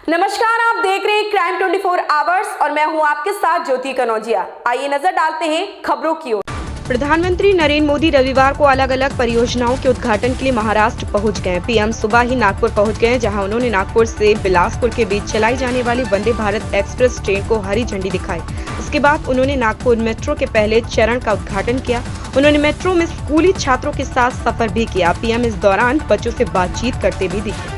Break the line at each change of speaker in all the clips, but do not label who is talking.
नमस्कार, आप देख रहे हैं क्राइम 24 आवर्स और मैं हूं आपके साथ ज्योति कनौजिया। आइए नजर डालते हैं खबरों की ओर।
प्रधानमंत्री नरेंद्र मोदी रविवार को अलग अलग परियोजनाओं के उद्घाटन के लिए महाराष्ट्र पहुंच गए। पीएम सुबह ही नागपुर पहुंच गए, जहां उन्होंने नागपुर से बिलासपुर के बीच चलाई जाने वाली वंदे भारत एक्सप्रेस ट्रेन को हरी झंडी दिखाई। इसके बाद उन्होंने नागपुर मेट्रो के पहले चरण का उद्घाटन किया। उन्होंने मेट्रो में स्कूली छात्रों के साथ सफर भी किया। पीएम इस दौरान बच्चों से बातचीत करते भी दिखे।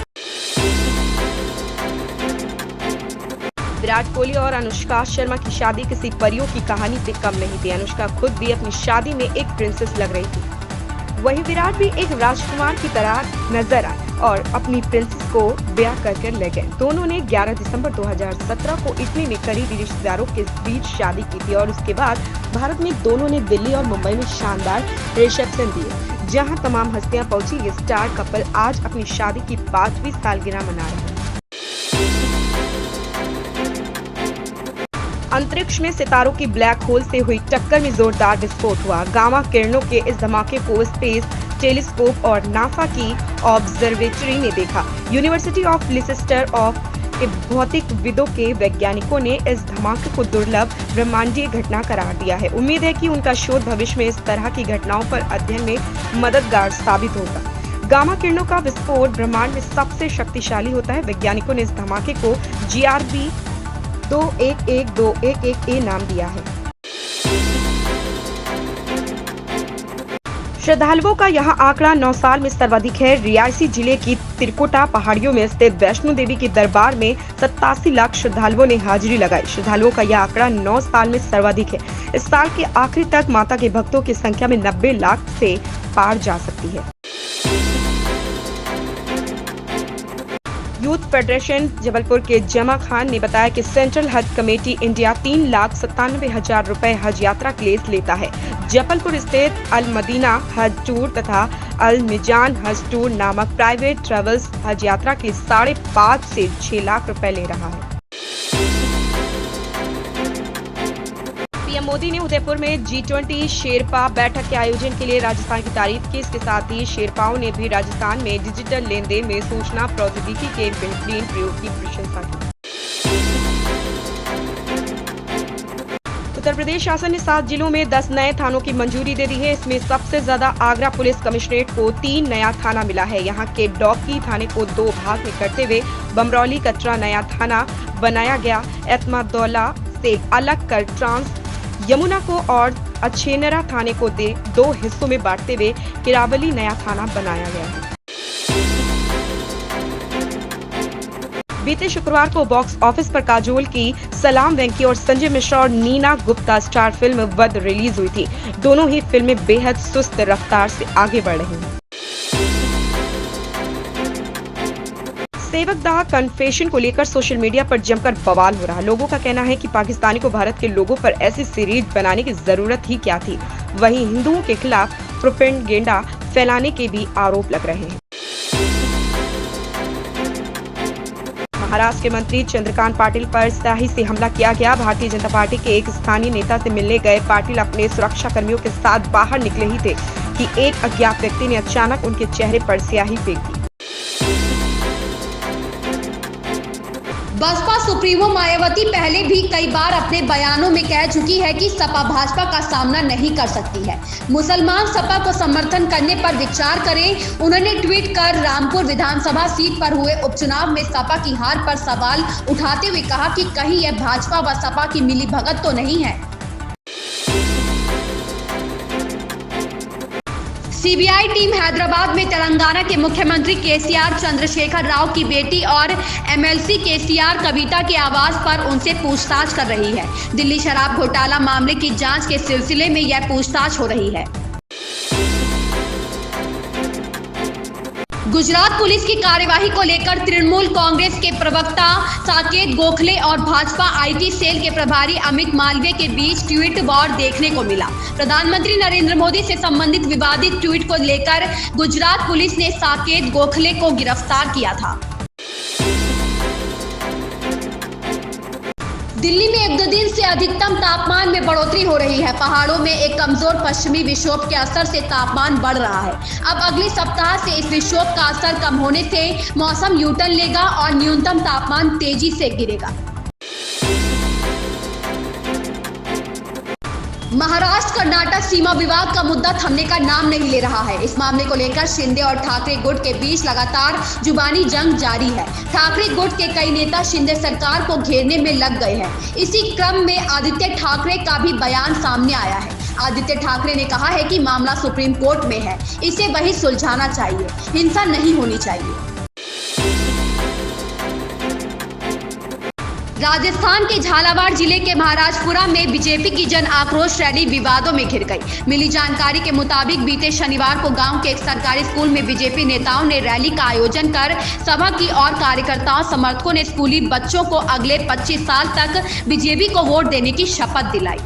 विराट कोहली और अनुष्का शर्मा की शादी किसी परियों की कहानी से कम नहीं थी। अनुष्का खुद भी अपनी शादी में एक प्रिंसेस लग रही थी, वहीं विराट भी एक राजकुमार की तरह नजर आए और अपनी प्रिंसेस को ब्याह कर ले गए। दोनों ने 11 दिसंबर 2017 को इटली में करीबी रिश्तेदारों के बीच शादी की थी और उसके बाद भारत में दोनों ने दिल्ली और मुंबई में शानदार रिसेप्शन दिए, जहां तमाम हस्तियां पहुंची। ये स्टार कपल आज अपनी शादी की 5वीं सालगिरह मना रहे हैं। अंतरिक्ष में सितारों की ब्लैक होल से हुई टक्कर में जोरदार विस्फोट हुआ। गामा किरणों के इस धमाके को स्पेस टेलीस्कोप और नासा की ऑब्जर्वेटरी ने देखा। यूनिवर्सिटी ऑफ लिसेस्टर ऑफ के भौतिकविदों के वैज्ञानिकों ने इस धमाके को दुर्लभ ब्रह्मांडीय घटना करार दिया है। उम्मीद है कि उनका शोध भविष्य में इस तरह की घटनाओं पर अध्ययन में मददगार साबित होगा। गामा किरणों का विस्फोट ब्रह्मांड में सबसे शक्तिशाली होता है। वैज्ञानिकों ने इस धमाके को GRB 211211A नाम दिया है। श्रद्धालुओं का यहां आंकड़ा 9 साल में सर्वाधिक है। रियासी जिले की तिरकोटा पहाड़ियों में स्थित वैष्णो देवी के दरबार में 87 लाख श्रद्धालुओं ने हाजिरी लगाई। श्रद्धालुओं का यह आंकड़ा 9 साल में सर्वाधिक है। इस साल के आखिरी तक माता के भक्तों की संख्या में 90 लाख से पार जा सकती है। यूथ फेडरेशन जबलपुर के जमा खान ने बताया कि सेंट्रल हज कमेटी इंडिया 3,97,000 रुपए हज यात्रा के लिए लेता है। जबलपुर स्थित अल मदीना हज टूर तथा अल मिजान हज टूर नामक प्राइवेट ट्रेवल्स हज यात्रा के 5.5 से 6 लाख रुपए ले रहा है। पीएम मोदी ने उदयपुर में G20 शेरपा बैठक के आयोजन के लिए राजस्थान की तारीफ की। इसके साथ ही शेरपाओं ने भी राजस्थान में डिजिटल लेन देन में सूचना प्रौद्योगिकी के बेहतरीन प्रयोग की प्रशंसा की। उत्तर प्रदेश शासन ने 7 जिलों में 10 नए थानों की मंजूरी दे दी है। इसमें सबसे ज्यादा आगरा पुलिस कमिश्नरेट को 3 नया थाना मिला है। यहाँ के डॉकी थाने को 2 भाग में करते हुए बमरौली कटरा नया थाना बनाया गया। एतमादौला से अलग कर ट्रांस यमुना को और अछेनरा थाने को 2 हिस्सों में बांटते हुए किरावली नया थाना बनाया गया है। बीते शुक्रवार को बॉक्स ऑफिस पर काजोल की सलाम वेंकी और संजय मिश्रा और नीना गुप्ता स्टार फिल्म वध रिलीज हुई थी। दोनों ही फिल्में बेहद सुस्त रफ्तार से आगे बढ़ रही हैं। सेवकदाह कन्फेशन को लेकर सोशल मीडिया पर जमकर बवाल हो रहा। लोगों का कहना है कि पाकिस्तानी को भारत के लोगों पर ऐसी सीरीज बनाने की जरूरत ही क्या थी। वहीं हिंदुओं के खिलाफ प्रोपेगेंडा फैलाने के भी आरोप लग रहे हैं। महाराष्ट्र के मंत्री चंद्रकांत पाटिल पर शाही से हमला किया गया। भारतीय जनता पार्टी के एक स्थानीय नेता से मिलने गए पाटिल अपने सुरक्षा कर्मियों के साथ बाहर निकले ही थे कि एक अज्ञात व्यक्ति ने अचानक उनके चेहरे पर स्याही फेंक दी।
बसपा सुप्रीमो मायावती पहले भी कई बार अपने बयानों में कह चुकी है कि सपा भाजपा का सामना नहीं कर सकती है। मुसलमान सपा को समर्थन करने पर विचार करें। उन्होंने ट्वीट कर रामपुर विधानसभा सीट पर हुए उपचुनाव में सपा की हार पर सवाल उठाते हुए कहा कि कहीं यह भाजपा व सपा की मिलीभगत तो नहीं है। सीबीआई टीम हैदराबाद में तेलंगाना के मुख्यमंत्री केसीआर चंद्रशेखर राव की बेटी और एमएलसी केसीआर कविता के आवास पर उनसे पूछताछ कर रही है। दिल्ली शराब घोटाला मामले की जांच के सिलसिले में यह पूछताछ हो रही है। गुजरात पुलिस की कार्यवाही को लेकर तृणमूल कांग्रेस के प्रवक्ता साकेत गोखले और भाजपा IT सेल के प्रभारी अमित मालवीय के बीच ट्वीट वॉर देखने को मिला। प्रधानमंत्री नरेंद्र मोदी से संबंधित विवादित ट्वीट को लेकर गुजरात पुलिस ने साकेत गोखले को गिरफ्तार किया था। दिल्ली में एक दो दिन से अधिकतम तापमान में बढ़ोतरी हो रही है। पहाड़ों में एक कमजोर पश्चिमी विक्षोभ के असर से तापमान बढ़ रहा है। अब अगले सप्ताह से इस विक्षोभ का असर कम होने से मौसम यू टर्न लेगा और न्यूनतम तापमान तेजी से गिरेगा। महाराष्ट्र कर्नाटक सीमा विवाद का मुद्दा थमने का नाम नहीं ले रहा है। इस मामले को लेकर शिंदे और ठाकरे गुट के बीच लगातार जुबानी जंग जारी है। ठाकरे गुट के कई नेता शिंदे सरकार को घेरने में लग गए हैं। इसी क्रम में आदित्य ठाकरे का भी बयान सामने आया है। आदित्य ठाकरे ने कहा है कि मामला सुप्रीम कोर्ट में है, इसे वही सुलझाना चाहिए, हिंसा नहीं होनी चाहिए। राजस्थान के झालावाड़ जिले के महाराजपुरा में बीजेपी की जन आक्रोश रैली विवादों में घिर गई। मिली जानकारी के मुताबिक बीते शनिवार को गांव के एक सरकारी स्कूल में बीजेपी नेताओं ने रैली का आयोजन कर सभा की और कार्यकर्ताओं समर्थकों ने स्कूली बच्चों को अगले 25 साल तक बीजेपी को वोट देने की शपथ दिलाई।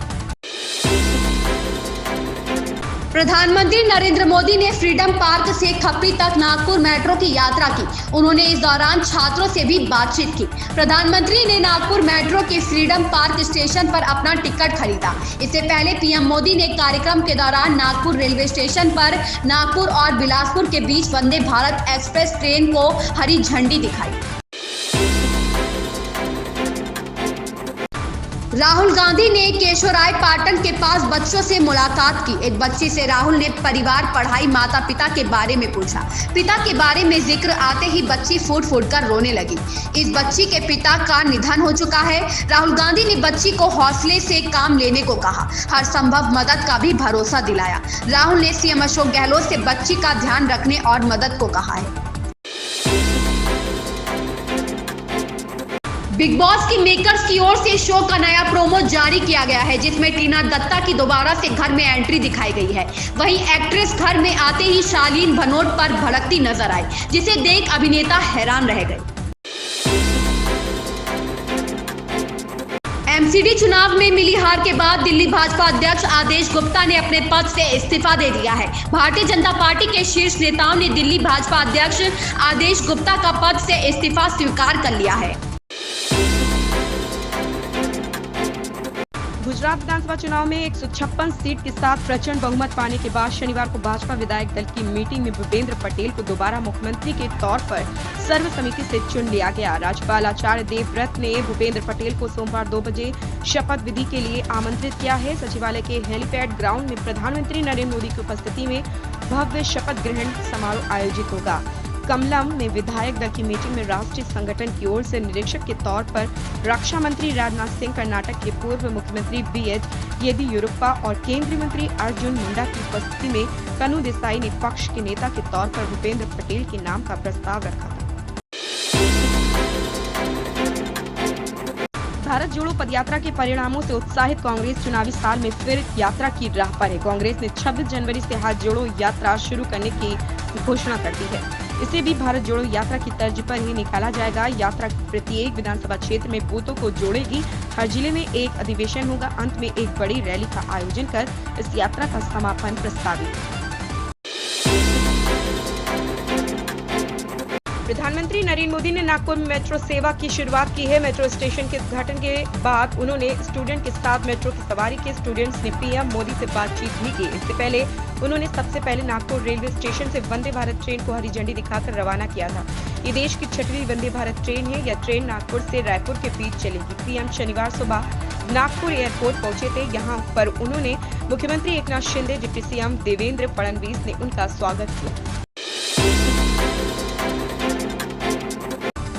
प्रधानमंत्री नरेंद्र मोदी ने फ्रीडम पार्क से खपरी तक नागपुर मेट्रो की यात्रा की। उन्होंने इस दौरान छात्रों से भी बातचीत की। प्रधानमंत्री ने नागपुर मेट्रो के फ्रीडम पार्क स्टेशन पर अपना टिकट खरीदा। इससे पहले पीएम मोदी ने कार्यक्रम के दौरान नागपुर रेलवे स्टेशन पर नागपुर और बिलासपुर के बीच वंदे भारत एक्सप्रेस ट्रेन को हरी झंडी दिखाई। राहुल गांधी ने केशोराय पाटन के पास बच्चों से मुलाकात की। एक बच्ची से राहुल ने परिवार, पढ़ाई, माता पिता के बारे में पूछा। पिता के बारे में जिक्र आते ही बच्ची फूट फूट कर रोने लगी। इस बच्ची के पिता का निधन हो चुका है। राहुल गांधी ने बच्ची को हौसले से काम लेने को कहा, हर संभव मदद का भी भरोसा दिलाया। राहुल ने सीएम अशोक गहलोत से बच्ची का ध्यान रखने और मदद को कहा है। बिग बॉस की मेकर्स की ओर से शो का नया प्रोमो जारी किया गया है, जिसमें टीना दत्ता की दोबारा से घर में एंट्री दिखाई गई है। वहीं एक्ट्रेस घर में आते ही शालीन भनोट पर भड़कती नजर आई, जिसे देख अभिनेता हैरान रह गए। एमसीडी चुनाव में मिली हार के बाद दिल्ली भाजपा अध्यक्ष आदेश गुप्ता ने अपने पद से इस्तीफा दे दिया है। भारतीय जनता पार्टी के शीर्ष नेताओं ने दिल्ली भाजपा अध्यक्ष आदेश गुप्ता का पद से इस्तीफा स्वीकार कर लिया है।
गुजरात विधानसभा चुनाव में 156 सीट के साथ प्रचंड बहुमत पाने के बाद शनिवार को भाजपा विधायक दल की मीटिंग में भूपेंद्र पटेल को दोबारा मुख्यमंत्री के तौर पर सर्वसम्मति से चुन लिया गया। राज्यपाल आचार्य देवव्रत ने भूपेंद्र पटेल को सोमवार 2 बजे शपथ विधि के लिए आमंत्रित किया है। सचिवालय के हेलीपैड ग्राउंड में प्रधानमंत्री नरेंद्र मोदी की उपस्थिति में भव्य शपथ ग्रहण समारोह आयोजित होगा। कमलम में विधायक दल की मीटिंग में राष्ट्रीय संगठन की ओर से निरीक्षक के तौर पर रक्षा मंत्री राजनाथ सिंह, कर्नाटक के पूर्व मुख्यमंत्री बीएस येदियुरप्पा और केंद्रीय मंत्री अर्जुन मुंडा की उपस्थिति में कनु देसाई ने पक्ष के नेता के तौर पर भूपेंद्र पटेल के नाम का प्रस्ताव रखा था। भारत जोड़ो पदयात्रा के परिणामों से उत्साहित कांग्रेस चुनावी साल में फिर यात्रा की राह पर है। कांग्रेस ने 26 जनवरी से हाथ जोड़ो यात्रा शुरू करने की घोषणा कर दी है। इसे भी भारत जोड़ो यात्रा की तर्ज पर ही निकाला जाएगा। यात्रा प्रत्येक विधानसभा क्षेत्र में बूथों को जोड़ेगी। हर जिले में एक अधिवेशन होगा। अंत में एक बड़ी रैली का आयोजन कर इस यात्रा का समापन प्रस्तावित है। प्रधानमंत्री नरेंद्र मोदी ने नागपुर में मेट्रो सेवा की शुरुआत की है। मेट्रो स्टेशन के उद्घाटन के बाद उन्होंने स्टूडेंट के साथ मेट्रो की सवारी की। स्टूडेंट्स ने पीएम मोदी से बातचीत भी की। इससे पहले उन्होंने सबसे पहले नागपुर रेलवे स्टेशन से वंदे भारत ट्रेन को हरी झंडी दिखाकर रवाना किया था। ये देश की 6वीं वंदे भारत ट्रेन है। यह ट्रेन नागपुर से रायपुर के बीच चलेगी। पीएम शनिवार सुबह नागपुर एयरपोर्ट पहुंचे थे। यहाँ पर उन्होंने मुख्यमंत्री एकनाथ शिंदे, डिप्टी सीएम देवेंद्र फडणवीस ने उनका स्वागत किया।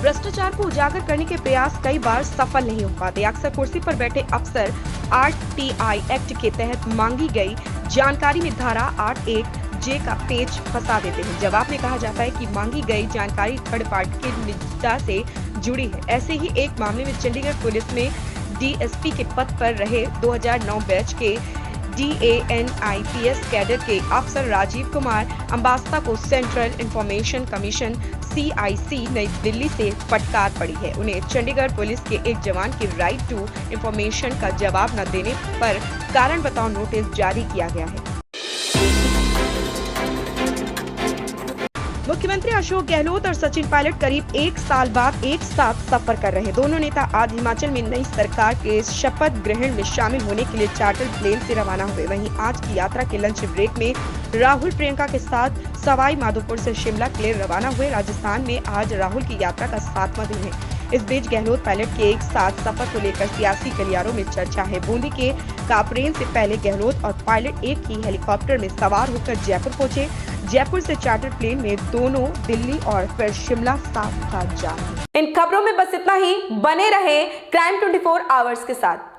भ्रष्टाचार को उजागर करने के प्रयास कई बार सफल नहीं हो पाते। अक्सर कुर्सी पर बैठे अफसर आरटीआई एक्ट के तहत मांगी गई जानकारी में धारा 8(1)(j) का पेच फंसा देते हैं। जवाब में कहा जाता है कि मांगी गई जानकारी थर्ड पार्टी के निजता से जुड़ी है। ऐसे ही एक मामले में चंडीगढ़ पुलिस में डीएसपी के पद पर रहे 2009 बैच के DANIPS कैडर के अफसर राजीव कुमार अंबास्ता को सेंट्रल इंफॉर्मेशन कमीशन CIC नई दिल्ली से फटकार पड़ी है। उन्हें चंडीगढ़ पुलिस के एक जवान के राइट टू इंफॉर्मेशन का जवाब न देने पर कारण बताओ नोटिस जारी किया गया है। मुख्यमंत्री अशोक गहलोत और सचिन पायलट करीब 1 साल बाद एक साथ सफर कर रहे हैं। दोनों नेता आज हिमाचल में नई सरकार के शपथ ग्रहण में शामिल होने के लिए चार्टर प्लेन से रवाना हुए। वहीं आज की यात्रा के लंच ब्रेक में राहुल प्रियंका के साथ सवाई माधोपुर से शिमला के लिए रवाना हुए। राजस्थान में आज राहुल की यात्रा का 7वां दिन है। इस बीच गहलोत पायलट के एक साथ सफर को लेकर सियासी गलियारों में चर्चा है। बूंदी के कापरेन से पहले गहलोत और पायलट एक ही हेलीकॉप्टर में सवार होकर जयपुर पहुंचे। जयपुर से चार्टर प्लेन में दोनों दिल्ली और फिर शिमला साथ साथ जाएंगे।
इन खबरों में बस इतना ही। बने रहे क्राइम 24 आवर्स के साथ।